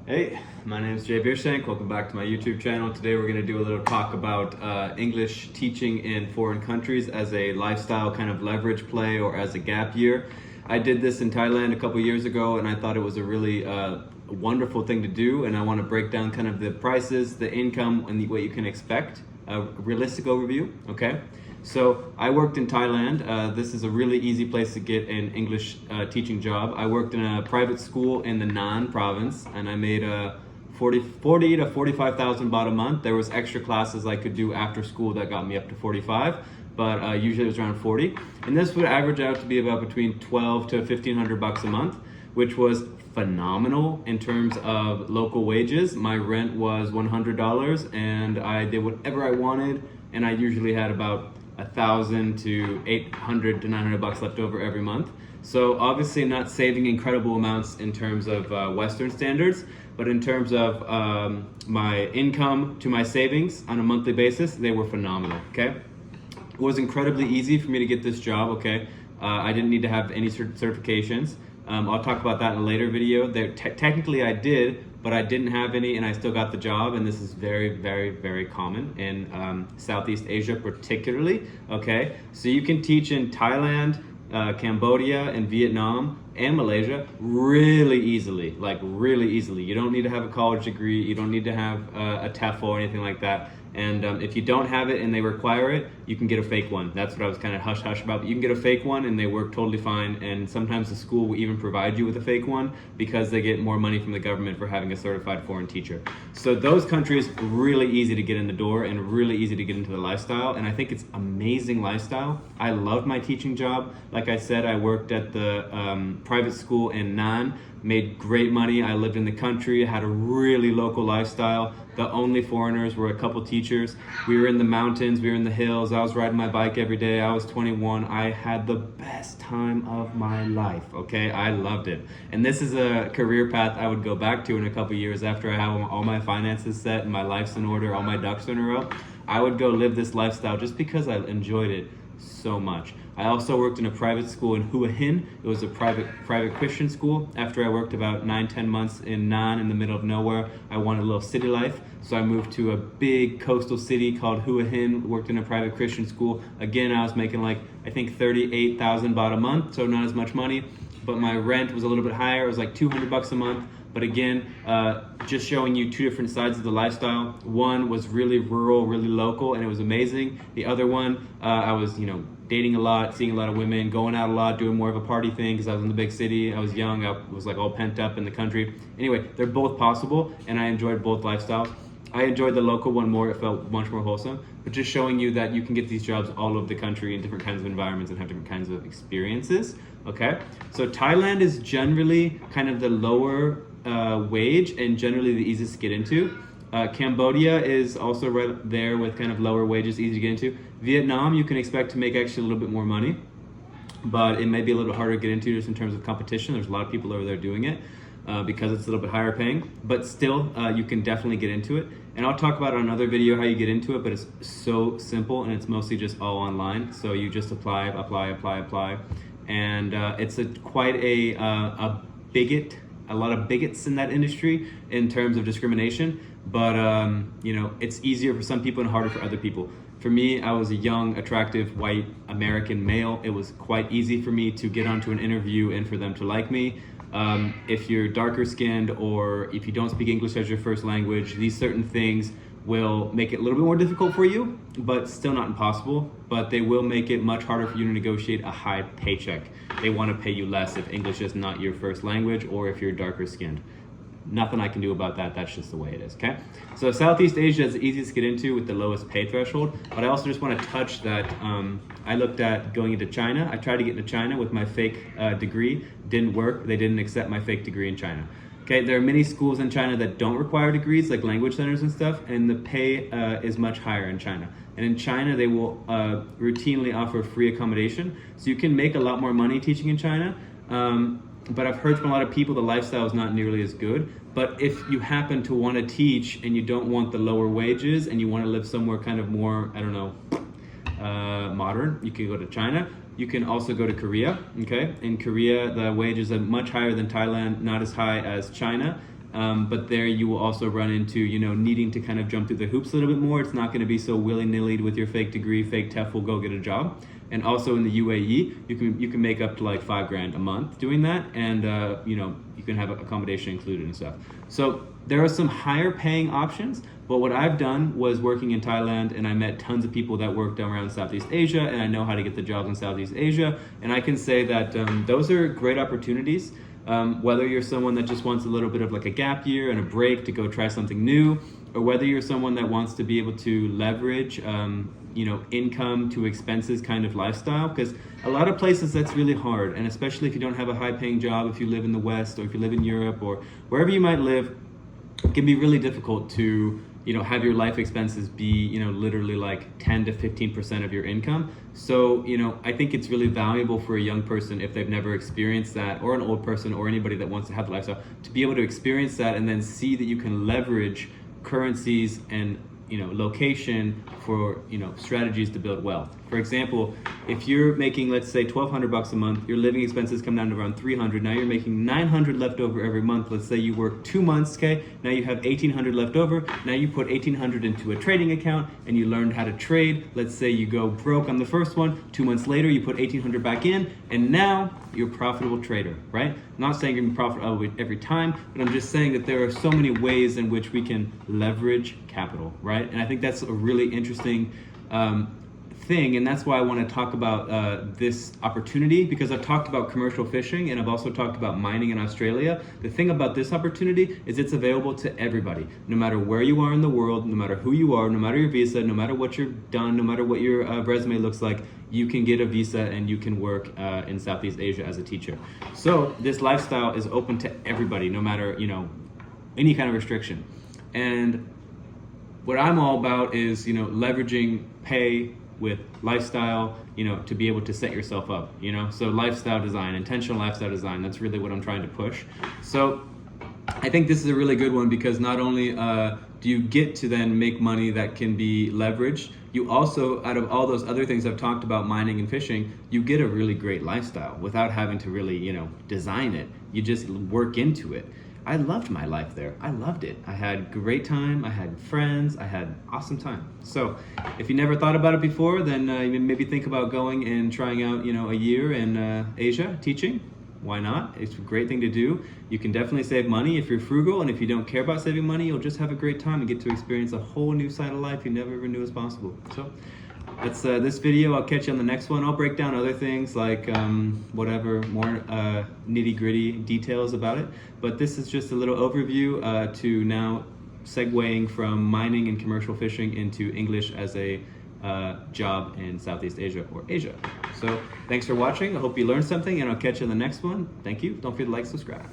Hey, my name is Jay Biershank. Welcome back to my YouTube channel. Today we're going to do a little talk about English teaching in foreign countries as a lifestyle kind of leverage play or as a gap year. I did this in Thailand a couple years ago and I thought it was a really wonderful thing to do, and I want to break down kind of the prices, the income, and what you can expect. A realistic overview, okay? So I worked in Thailand. This is a really easy place to get an English teaching job. I worked in a private school in the Nan province, and I made 40 to 45,000 baht a month. There was extra classes I could do after school that got me up to 45, but usually it was around 40. And this would average out to be about between 12 to 1,500 bucks a month, which was phenomenal in terms of local wages. My rent was $100 and I did whatever I wanted, and I usually had about 1,000 to 800 to 900 bucks left over every month. So obviously not saving incredible amounts in terms of Western standards, but in terms of my income to my savings on a monthly basis, they were phenomenal, okay? It was incredibly easy for me to get this job, okay? I didn't need to have any certifications. I'll talk about that in a later video. Technically I did, but I didn't have any and I still got the job, and this is very, very, very common in Southeast Asia particularly, okay? So you can teach in Thailand, Cambodia, and Vietnam, and Malaysia really easily, like really easily. You don't need to have a college degree, you don't need to have a TEFL or anything like that. And if you don't have it and they require it, you can get a fake one. That's what I was kind of hush-hush about. But you can get a fake one and they work totally fine. And sometimes the school will even provide you with a fake one because they get more money from the government for having a certified foreign teacher. So those countries, really easy to get in the door and really easy to get into the lifestyle. And I think it's amazing lifestyle. I loved my teaching job. Like I said, I worked at the private school in Nan, made great money. I lived in the country, had a really local lifestyle. The only foreigners were a couple teachers. We were in the mountains, we were in the hills. I was riding my bike every day. I was 21. I had the best time of my life, okay? I loved it. And this is a career path I would go back to in a couple years after I have all my finances set and my life's in order, all my ducks in a row. I would go live this lifestyle just because I enjoyed it so much. I also worked in a private school in Hua Hin. It was a private Christian school. After I worked about 9-10 months in Nan in the middle of nowhere, I wanted a little city life. So I moved to a big coastal city called Hua Hin, worked in a private Christian school. Again, I was making like, I think 38,000 baht a month, so not as much money, but my rent was a little bit higher. It was like 200 bucks a month. But again, just showing you two different sides of the lifestyle. One was really rural, really local, and it was amazing. The other one, I was, dating a lot, seeing a lot of women, going out a lot, doing more of a party thing because I was in the big city. I was young, I was like all pent up in the country. Anyway, they're both possible, and I enjoyed both lifestyles. I enjoyed the local one more. It felt much more wholesome, but just showing you that you can get these jobs all over the country in different kinds of environments and have different kinds of experiences, okay? So Thailand is generally kind of the lower wage and generally the easiest to get into. Cambodia is also right there with kind of lower wages, easy to get into. Vietnam, you can expect to make actually a little bit more money, but it may be a little bit harder to get into just in terms of competition. There's a lot of people over there doing it because it's a little bit higher paying, but still you can definitely get into it. And I'll talk about in another video how you get into it, but it's so simple and it's mostly just all online. So you just apply, and it's quite a lot of bigots in that industry in terms of discrimination, but it's easier for some people and harder for other people. For me, I was a young, attractive, white American male. It was quite easy for me to get onto an interview and for them to like me. If you're darker skinned or if you don't speak English as your first language, these certain things will make it a little bit more difficult for you, but still not impossible. But they will make it much harder for you to negotiate a high paycheck. They want to pay you less if English is not your first language or if you're darker skinned. Nothing I can do about that. That's just the way it is, okay? So Southeast Asia is the easiest to get into with the lowest pay threshold, but I also just want to touch that I looked at going into China. I tried to get into China with my fake degree. Didn't work. They didn't accept my fake degree in China. Okay, there are many schools in China that don't require degrees, like language centers and stuff, and the pay is much higher in China. And in China, they will routinely offer free accommodation, so you can make a lot more money teaching in China. But I've heard from a lot of people the lifestyle is not nearly as good. But if you happen to want to teach and you don't want the lower wages and you want to live somewhere kind of more, I don't know, modern, you can go to China. You can also go to Korea, okay? In Korea, the wages are much higher than Thailand, not as high as China. But there you will also run into, needing to kind of jump through the hoops a little bit more. It's not going to be so willy-nilly with your fake degree, fake TEFL, go get a job. And also in the UAE, you can make up to like $5,000 a month doing that, and you can have accommodation included and stuff. So there are some higher paying options. But what I've done was working in Thailand, and I met tons of people that worked around Southeast Asia, and I know how to get the jobs in Southeast Asia. And I can say that those are great opportunities. Whether you're someone that just wants a little bit of like a gap year and a break to go try something new, or whether you're someone that wants to be able to leverage income to expenses kind of lifestyle, because a lot of places that's really hard, and especially if you don't have a high paying job, if you live in the West or if you live in Europe or wherever you might live, it can be really difficult to have your life expenses be, literally like 10 to 15% of your income. So, I think it's really valuable for a young person, if they've never experienced that, or an old person, or anybody that wants to have the lifestyle, to be able to experience that and then see that you can leverage currencies and location for strategies to build wealth. For example, if you're making, let's say, $1,200 a month, your living expenses come down to around $300. Now you're making $900 left over every month. Let's say you work 2 months, okay? Now you have $1,800 left over. Now you put $1,800 into a trading account and you learned how to trade. Let's say you go broke on the first one. 2 months later, you put $1,800 back in, and now you're a profitable trader, right? I'm not saying you're going to be profitable every time, but I'm just saying that there are so many ways in which we can leverage capital, right? And I think that's a really interesting thing, and that's why I want to talk about this opportunity, because I've talked about commercial fishing and I've also talked about mining in Australia. The thing about this opportunity is it's available to everybody, no matter where you are in the world, no matter who you are, no matter your visa, no matter what you've done, no matter what your resume looks like. You can get a visa and you can work in Southeast Asia as a teacher. So this lifestyle is open to everybody, no matter any kind of restriction. And what I'm all about is leveraging pay with lifestyle, to be able to set yourself up, so lifestyle design, intentional lifestyle design, that's really what I'm trying to push. So I think this is a really good one, because not only do you get to then make money that can be leveraged, you also, out of all those other things I've talked about, mining and fishing, you get a really great lifestyle without having to really, design it. You just work into it. I loved my life there. I loved it. I had great time. I had friends. I had awesome time. So if you never thought about it before, then maybe think about going and trying out, a year in Asia teaching. Why not? It's a great thing to do. You can definitely save money if you're frugal, and if you don't care about saving money, you'll just have a great time and get to experience a whole new side of life you never even knew was possible. So that's this video. I'll catch you on the next one. I'll break down other things like whatever, more nitty-gritty details about it. But this is just a little overview to now segueing from mining and commercial fishing into English as a job in Southeast Asia or Asia. So thanks for watching. I hope you learned something, and I'll catch you in the next one. Thank you. Don't forget to like, subscribe.